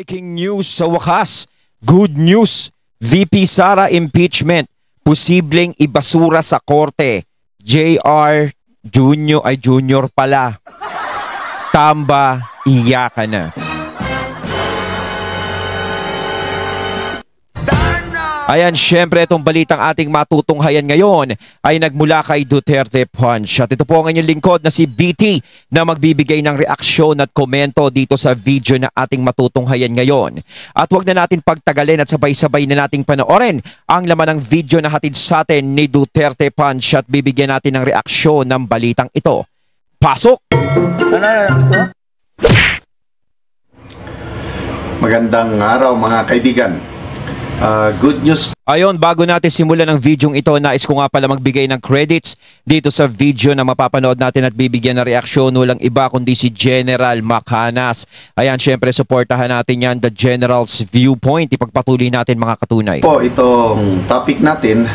Breaking news sa wakas. Good news. VP Sara impeachment. Posibleng ibasura sa korte. JR Junior pala. Tamba, iyakan na. Ayan, syempre itong balitang ating matutunghayan ngayon ay nagmula kay Duterte Punch. At ito po ang inyong lingkod na si BT na magbibigay ng reaksyon at komento dito sa video na ating matutunghayan ngayon. At huwag na natin pagtagalin at sabay-sabay na nating panoorin ang laman ng video na hatid sa atin ni Duterte Punch at bibigyan natin ng reaksyon ng balitang ito. Pasok! Magandang araw mga kaibigan. Good news. Ayon, bago natin simulan ng video ito, nais ko nga pala magbigay ng credits dito sa video na mapapanood natin at bibigyan ng reaksyon. Walang iba kundi si General Macanas. Ayan, syempre supportahan natin yan, the General's Viewpoint. Ipagpatuloy natin mga katunay. Po, itong topic natin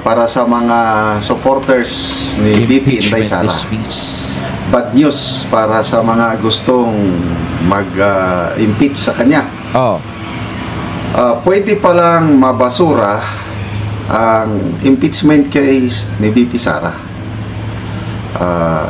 para sa mga supporters ni VP Inday Sara. Bad news para sa mga gustong mag-impeach sa kanya. Pwede palang mabasura ang impeachment case ni VP Sara.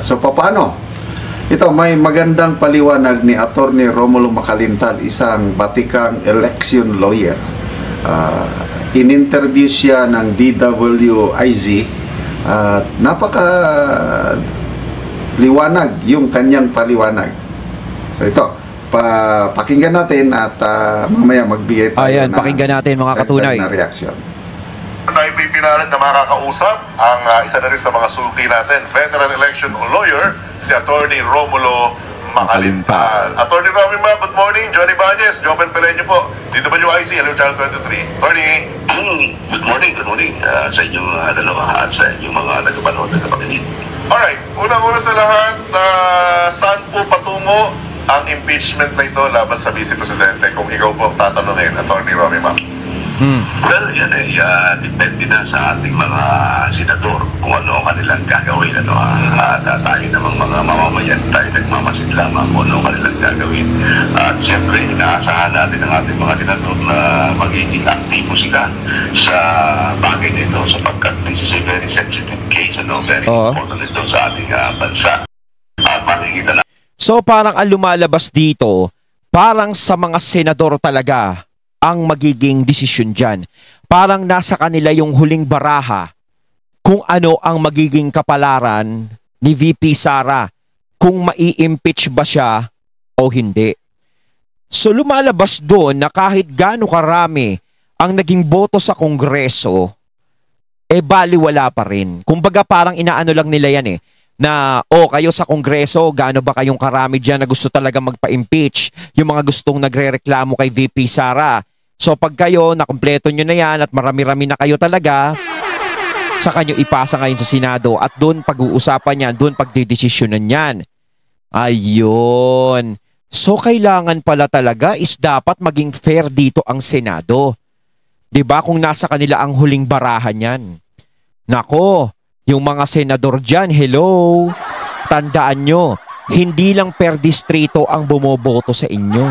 So paano? Ito, may magandang paliwanag ni Attorney Romulo Macalintal, isang batikang election lawyer. In-interview siya ng DWIZ at napaka liwanag yung kanyang paliwanag. So ito, pakinggan natin at mamaya magbigay tayo. Ayan, pakinggan natin mga katunay. Na reaksyon. Tayo pipinalan na makakausap ang isa na rin sa mga sulki natin, veteran election lawyer, si Attorney Romulo Macalintal. Attorney Romulo, good morning. Johnny Bañez, Joven Pereño po, DWIC, Hello Channel 23. Attorney. Good morning sa inyong dalawa at sa inyong mga nagpapanood at nagpapakinig. Alright, unang-una sa lahat, saan po patungo ang impeachment na ito laban sa Vice Presidente kung ikaw po ang tatanungin, Attorney Romy Mac? Well, yan ay depende na sa ating mga senador kung ano ang kanilang gagawin. At tayo namang mga mamamayan, tayo nagmamasid lamang kung ano ang kanilang gagawin. At siyempre, inaasahan natin ang ating mga senador na magiging aktibo sila sa bagay na ito sapagkat this is a very sensitive case, very important ito sa ating bansa. At makikita na. So parang ang lumalabas dito, parang sa mga senador talaga ang magiging desisyon dyan. Parang nasa kanila yung huling baraha kung ano ang magiging kapalaran ni VP Sara, kung mai-impeach ba siya o hindi. So lumalabas doon na kahit gaano karami ang naging boto sa Kongreso, baliwala pa rin. Kumbaga parang inaano lang nila yan na kayo sa Kongreso, gaano ba kayong karami dyan na gusto talaga magpa-impeach, yung mga gustong nagre-reklamo kay VP Sara. So pag kayo, nakumpleto nyo na yan at marami-rami na kayo talaga, saka nyo ipasa ngayon sa Senado at doon pag-uusapan yan, doon pagdidesisyonan yan. Ayun. So kailangan pala talaga is dapat maging fair dito ang Senado. 'Di ba kung nasa kanila ang huling barahan yan? Nako, yung mga senador dyan, hello, tandaan nyo, hindi lang per distrito ang bumoboto sa inyo.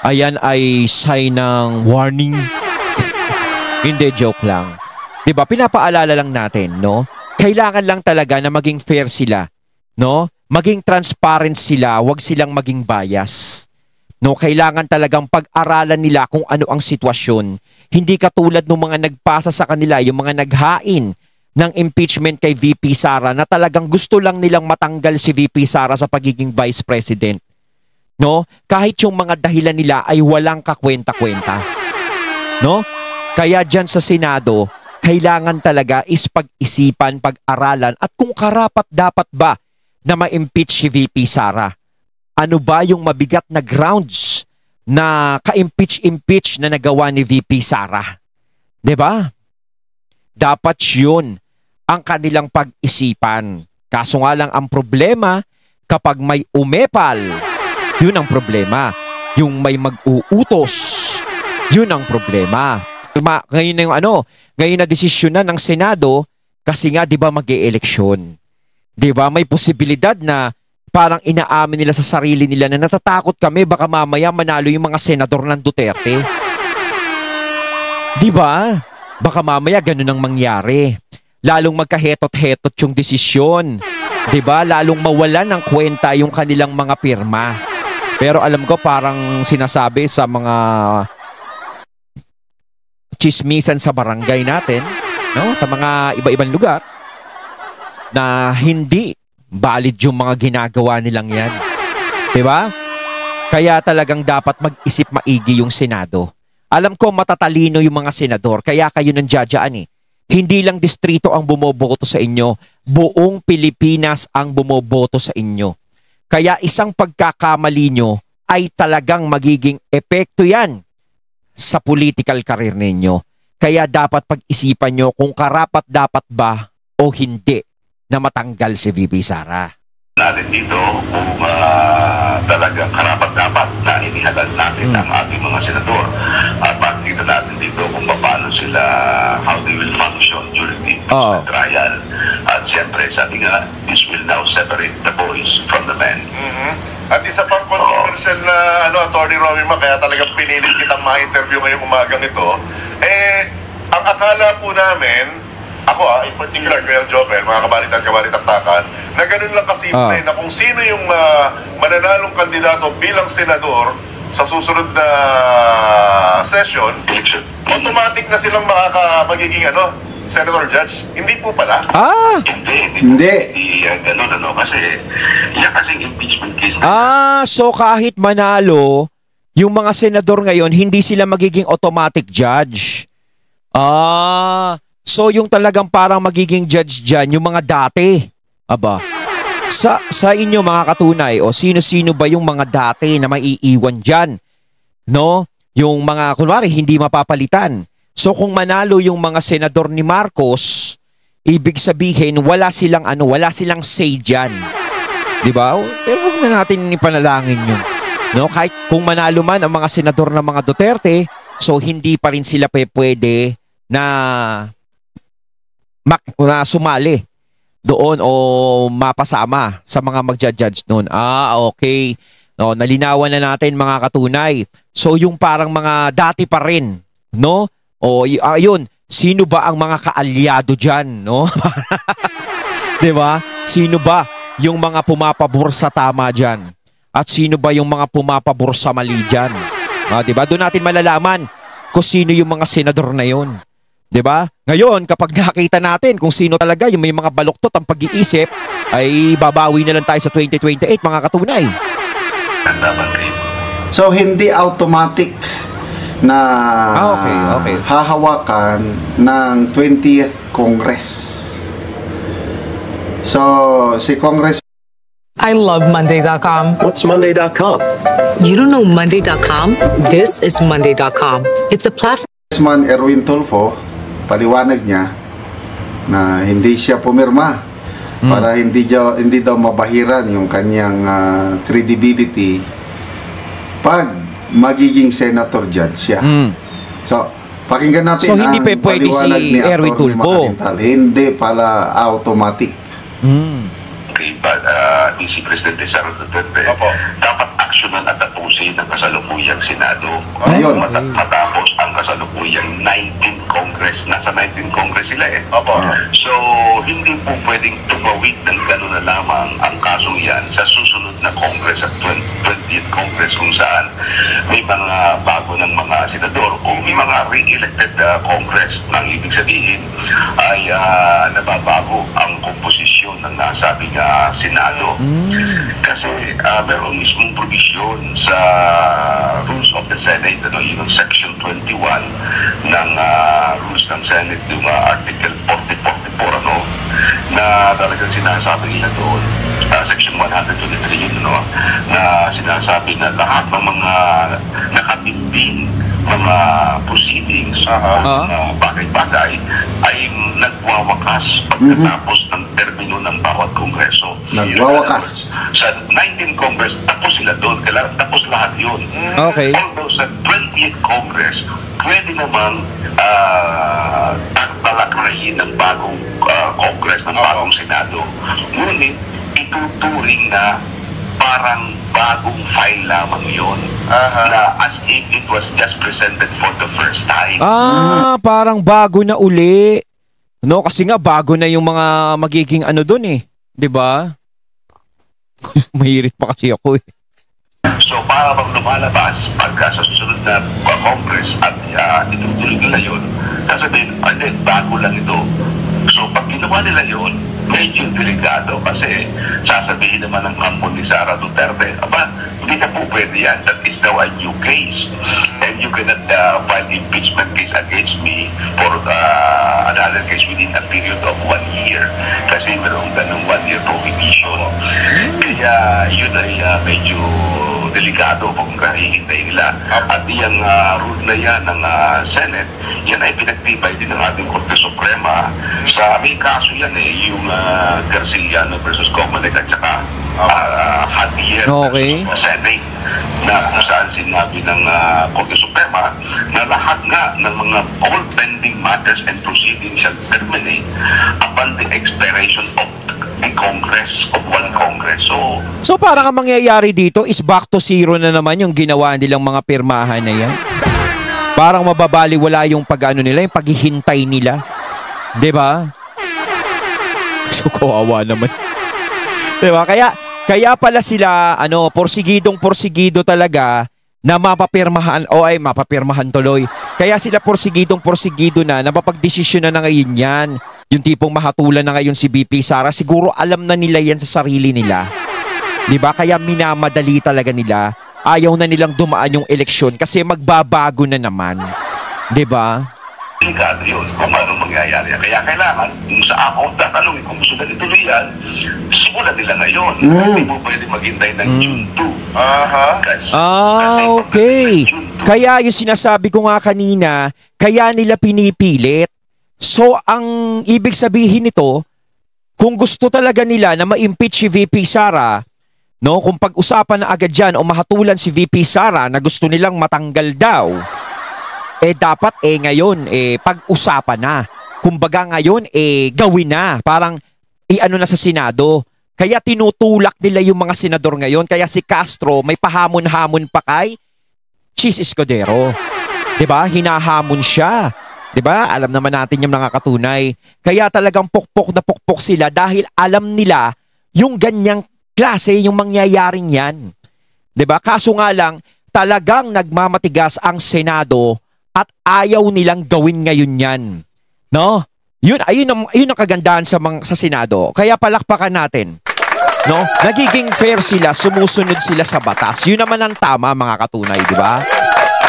Ayan ay sign ng warning. Hindi, joke lang. Diba, pinapaalala lang natin, no? Kailangan lang talaga na maging fair sila, no? Maging transparent sila, wag silang maging bias. No, kailangan talagang pag-aralan nila kung ano ang sitwasyon. Hindi katulad ng mga nagpasa sa kanila, yung mga naghain ng impeachment kay VP Sara na talagang gusto lang nilang matanggal si VP Sara sa pagiging Vice President. No? Kahit yung mga dahilan nila ay walang kakwenta-kwenta. No? Kaya dyan sa Senado, kailangan talaga is pag-isipan, pag-aralan at kung karapat dapat ba na ma-impeach si VP Sara. Ano ba yung mabigat na grounds na ka-impeach na nagawa ni VP Sara? 'Di ba? Dapat yun ang kanilang pag-isipan. Kaso nga lang ang problema, kapag may umepal, yun ang problema. Yung may mag-uutos, yun ang problema. Ngayon na ngayon na desisyon na ng Senado kasi nga 'di ba mag-e-eleksyon. 'Di ba may posibilidad na parang inaamin nila sa sarili nila na natatakot kami baka mamaya manalo yung mga senador ng Duterte. Di ba? Baka mamaya ganun ang mangyari. Lalong magkahetot-hetot yung desisyon. Di ba? Lalong mawalan ng kwenta yung kanilang mga pirma. Pero alam ko parang sinasabi sa mga chismisan sa barangay natin, no? Sa mga iba-ibang lugar, na hindi valid yung mga ginagawa nilang yan. Diba? Kaya talagang dapat mag-isip maigi yung Senado. Alam ko matatalino yung mga senador, kaya kayo nandiyadyaan eh. Hindi lang distrito ang bumoboto sa inyo, buong Pilipinas ang bumoboto sa inyo. Kaya isang pagkakamali nyo ay talagang magiging epekto yan sa political career ninyo. Kaya dapat pag-isipan nyo kung karapat dapat ba o hindi na matanggal si VP Sara. Natin dito kung talagang karapat-dapat na inihalal natin ang ating mga senador at makikita natin dito kung paano sila, how they will function during the trial. At siyempre sabi nga, this will now separate the boys from the men. At isa pang controversial na Attorney Romy Ma, kaya talagang pinilit kitang ma-interview ngayong umagang ito, ang akala po namin, ako in particular, Kuya Jobel, mga kabalitan-kabalitaktakan, na ganun lang kasimple na kung sino yung mananalong kandidato bilang senador sa susunod na session, automatic na silang magiging senator judge. Hindi po pala. Hindi. Ganun, kasi yan kasing impeachment case. So kahit manalo, yung mga senador ngayon, hindi sila magiging automatic judge. So yung talagang parang magiging judge dyan, yung mga dati. Aba, sa inyo mga katunay, o sino-sino ba yung mga dati na maiiwan dyan? No? Yung mga, kunwari, hindi mapapalitan. So kung manalo yung mga senador ni Marcos, ibig sabihin wala silang say dyan. 'Di ba? Pero huwag na natin ipanalangin yun. No, kahit kung manalo man ang mga senador ng mga Duterte, so hindi pa rin sila pwede na sumali doon o mapasama sa mga magja-judge noon. Okay. No, nalinawan na natin mga katunay. So yung parang mga dati pa rin, no? O ayun, sino ba ang mga kaalyado diyan, no? 'Di ba? Sino ba yung mga pumapabor sa tama diyan? At sino ba yung mga pumapabor sa mali diyan? 'Di ba? Doon natin malalaman kung sino yung mga senador na 'yon. 'Di ba? Ngayon, kapag nakita natin kung sino talaga yung may mga baluktot ang pag-iisip, ay babawi na lang tayo sa 2028 mga katunay. So hindi automatic na okay. hahawakan ng 20th Congress. So, si Congress... I love Monday.com. What's Monday.com? You don't know Monday.com? This is Monday.com. It's a platform... Congressman Erwin Tulfo, paliwanag niya na hindi siya pumirma para hindi daw mabahiran yung kanyang credibility pag magiging senator judge siya. So, pakinggan natin. So, hindi pa pwede si Erwin Tulfo. Hindi pala automatic. Okay, but si Presidente Sara Duterte, dapat aksyonan at tapusin ang kasalukuyang Senado. Ayun. Matapos ang kasalukuyang 19th Congress. Nasa 19th Congress sila eh. So, hindi po pwedeng tumawid ng gano'n na lamang ang kasong yan sa susunod na Congress at 20th Congress kung saan may mga bago ng mga senador o may mga re-elected Congress. Ang ibig sabihin ay nababago ang komposisyon ng nasabing Senado. Kasi meron mismong provision sa Rules of the Senate, yung Section 21 ng Rules ng Senate, yung Article 4044, na talagang sinasabi nila doon, Section 123 yun, na sinasabi na lahat ng mga nakatimbing mga proceedings, bagay-bagay, ay nagwawakas pagkatapos ng termino ng bawat kongreso. Nagwawakas. Sa 19th Congress, tapos sila doon, tapos lahat yun. Okay. Although sa 20th Congress, pwede namang talakayin ng bagong Congress, ng bagong Senado. Ngunit, ituturing na parang bagong file lamang yun. Na as if it was just presented for the first time. Parang bago na uli. No, kasi nga bago na yung mga magiging ano doon eh. 'Di ba? Mahirit pa kasi ako eh. So para bang lumalabas pagka sa susunod na Congress at itutuloy nila yun, sasabihin, bago lang ito. So pag ginawa nila yun, medyo delikado kasi sasabihin naman ng kampo ni Sara Duterte, hindi na po pwede yan. That is now a new case. And you cannot file impeachment case against me for another case within a period of 1 year. Kasi mayroong ganung 1 year prohibition. Kaya yun ay medyo delikado kung kahihintay nila. At yung rule na yan ng Senate, yan ay pinagtibay din ng ating Korte Suprema. Sa aming kaso yan yung Garciliano versus Comelec at saka Javier versus Senate, na kung saan sinabi ng Korte Suprema na lahat nga ng mga all pending matters and proceedings shall terminate upon the expiration of the Congress, of one Congress. So parang ang mangyayari dito is back to zero na naman yung ginawa nilang mga pirmahan na yan. Parang mababaliwala yung pag-ano nila, yung paghihintay nila. 'Di ba? So kawawa naman. 'Di ba? Kaya pala sila porsigido talaga na mapapirmahan mapapirmahan tuloy. Kaya sila porsigido na napapagdesisyon na ngayon yan. Yung tipong mahatulan na ngayon si VP Sara, siguro alam na nila yan sa sarili nila. 'Di ba? Kaya minamadali talaga nila. Ayaw na nilang dumaan yung eleksyon kasi magbabago na naman. 'Di ba? Delikado yun kung anong mangyayari. Kaya kailangan, kung sa ako tatanungin kung gusto na ituloy yan, simulan nila ngayon. Hindi mo pwede maghintay ng June 2. Okay. Kaya yung sinasabi ko nga kanina, kaya nila pinipilit. So, ang ibig sabihin nito, kung gusto talaga nila na ma-impeach si VP Sara, no, kung pag-usapan na agad dyan o mahatulan si VP Sara na gusto nilang matanggal daw, dapat ngayon pag-usapan na. Kumbaga ngayon gawin na. Parang ano na sa Senado. Kaya tinutulak nila yung mga senador ngayon. Kaya si Castro may pahamon-hamon pa kay Chis Escudero. 'Di ba? Hinahamon siya. 'Di ba? Alam naman natin yung nakakatunay. Kaya talagang pukpok na pukpok sila dahil alam nila yung ganyang klase yung mangyayaring 'yan. 'Di ba? Kaso nga lang talagang nagmamatigas ang Senado at ayaw nilang gawin ngayon 'yan. No? Yun ang kagandahan sa Senado. Kaya palakpakan natin. No? Nagiging fair sila, sumusunod sila sa batas. Yun naman ang tama, mga katunay, 'di ba?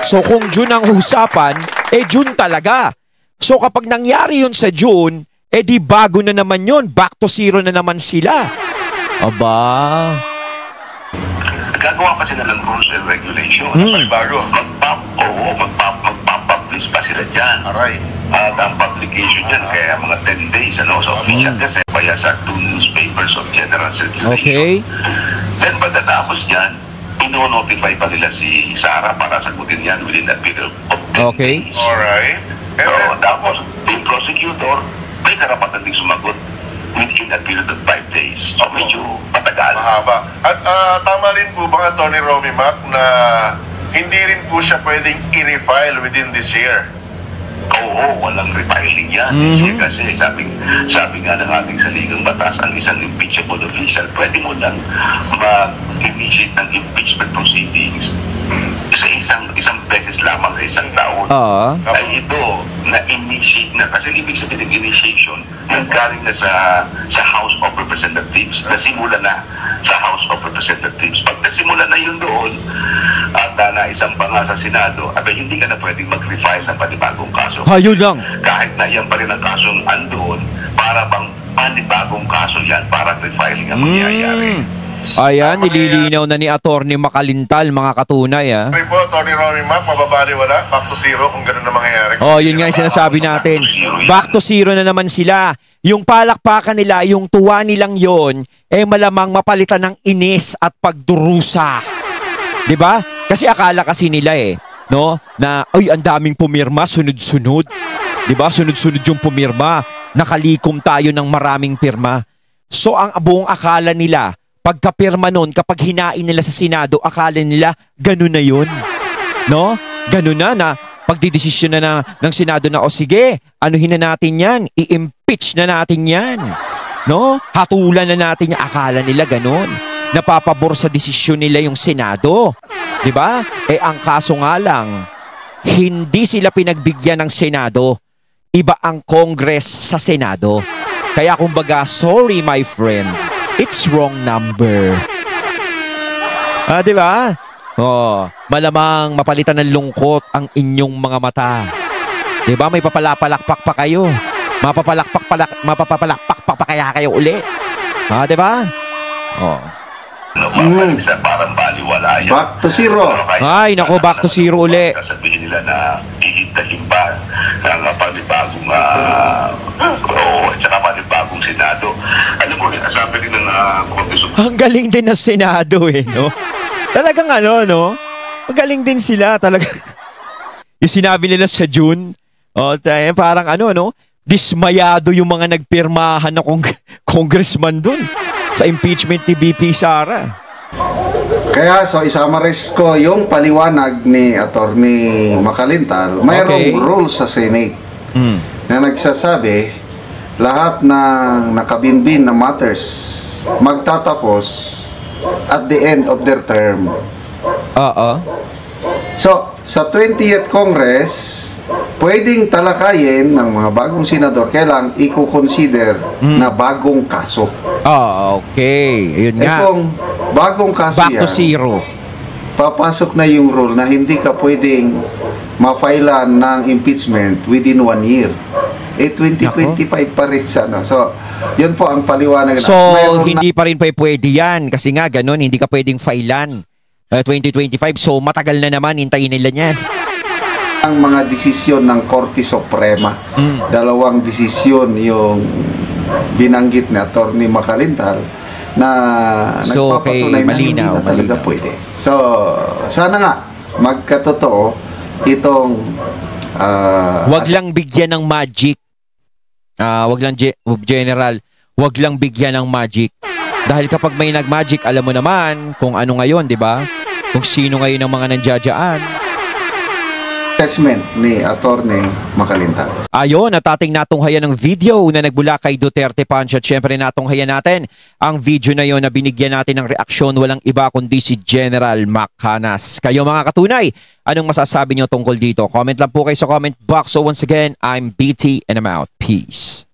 So kung June ang usapan, June talaga. So kapag nangyari yun sa June, di bago na naman yun. Back to zero na naman sila. Aba. Gagawa pa sila ng rules and regulations. Bago. Magpapublish pa sila dyan. Aray. At ang publication dyan, kaya mga 10 days, sa official kasi, kaya sa 2 newspapers of general circulation. Okay. Then pagkatapos dyan, ino-notify pa nila si Sara para sagutin yan within a period of 10 days. Alright. So, tapos, yung prosecutor, may karapatan din sumagot within a period of 5 days. So, medyo matagal. Mahaba. At tama rin po ba, Atty. Romy Mac, na hindi rin po siya pwedeng i-refile within this year? Oo, walang refiling yan. Kasi sabi nga ng ating saligang batas, ang isang impeachable official, pwede mo lang mag-initiate ng impeachment proceedings sa isang beses lamang sa isang taon. Ay ito, na-initiate na. Kasi ibig sabihin ng initiation, nanggaling na sa House of Representatives, nasimula na sa House of Representatives. Pag nasimula na yun doon, at naisang pa nga sa Senado, hindi ka na pwedeng mag-refile ng panibagong kaso. Hayo lang. Kahit na yan pa rin ang kasong andoon, para bang panibagong kaso yan, para refiling ang mangyayari. Ayan, nililinaw na ni Atty. Makalintal, mga katunay. Okay po, Atty. Romy Mac, mababaliwala, back to zero kung gano'n na mangyayari. Yun nga yung sinasabi natin. Back to zero na naman sila. Yung palakpakan nila, yung tuwa nilang yon, malamang mapalitan ng inis at pagdurusa. 'Di ba? Kasi akala kasi nila no, na ang daming pumirma, sunod-sunod. 'Di ba? Sunod-sunod yung pumirma. Nakalikom tayo ng maraming pirma. So ang buong akala nila, pagkapirma nun, kapag hinain nila sa Senado, akala nila ganun na yun. No? Ganun na pagdidesisyon na ng Senado na, o sige, anuhin na natin yan, i-impeach na natin yan. No? Hatulan na natin yan. Akala nila ganun. Napapabor sa desisyon nila yung Senado. Diba? Ang kaso nga lang, hindi sila pinagbigyan ng Senado. Iba ang Congress sa Senado. Kaya kumbaga, sorry my friend, it's wrong number. Diba? Malamang mapalitan ng lungkot ang inyong mga mata. Diba? May papalapalakpak pa kayo. Mapapalakpak pa kaya kayo uli. Diba? Parang baliwala yan. Back to zero. Ay, nako, back to zero uli. Sasabihin nila na hihintahin pa ng panibagong at saka panibagong Senado. Alam mo, sabi rin ng Korte Suprema. Ang galing din ng Senado no? Talagang no? Magaling din sila talaga. Yung sinabi nila sa June, parang no? Dismayado yung mga nagpirmahan na congressman dun sa impeachment ni BP Sara. Kaya isamaris ko yung paliwanag ni Attorney Makalintal. Mayroong rules sa Senate na nagsasabi lahat ng nakabinbin na matters magtatapos at the end of their term. So, sa 20th Congress, pwedeng talakayin ng mga bagong senador, kailang i-consider na bagong kaso. Okay. Ayun nga. Kung bagong kaso back to zero. Papasok na yung rule na hindi ka pwedeng ma-filean ng impeachment within 1 year. 2025 pa rin sana. So, yun po ang paliwanag. So, hindi pa rin pwede yan. Kasi nga, ganun, hindi ka pwedeng filean 2025. So, matagal na naman, hintayin nila yan. Ang mga desisyon ng Korte Suprema. Dalawang desisyon yung binanggit ni Attorney Makalintal na nagpapatunay na hindi na talaga pwede. So, sana nga magkatotoo itong wag lang bigyan ng magic. Wag lang general, wag lang bigyan ng magic. Dahil kapag may nag-magic, alam mo naman kung ano ngayon, 'di ba? Kung sino ngayon ang mga nandiyadyaan. Assessment ni Attorney Makalintal. Ayon, at ating natunghayan ng video na nagbula kay Duterte Punch, at syempre natunghayan natin ang video na yon na binigyan natin ng reaksyon, walang iba kundi si General Macanas. Kayo mga katunay, anong masasabi nyo tungkol dito? Comment lang po kayo sa comment box. So once again, I'm BT and I'm out. Peace.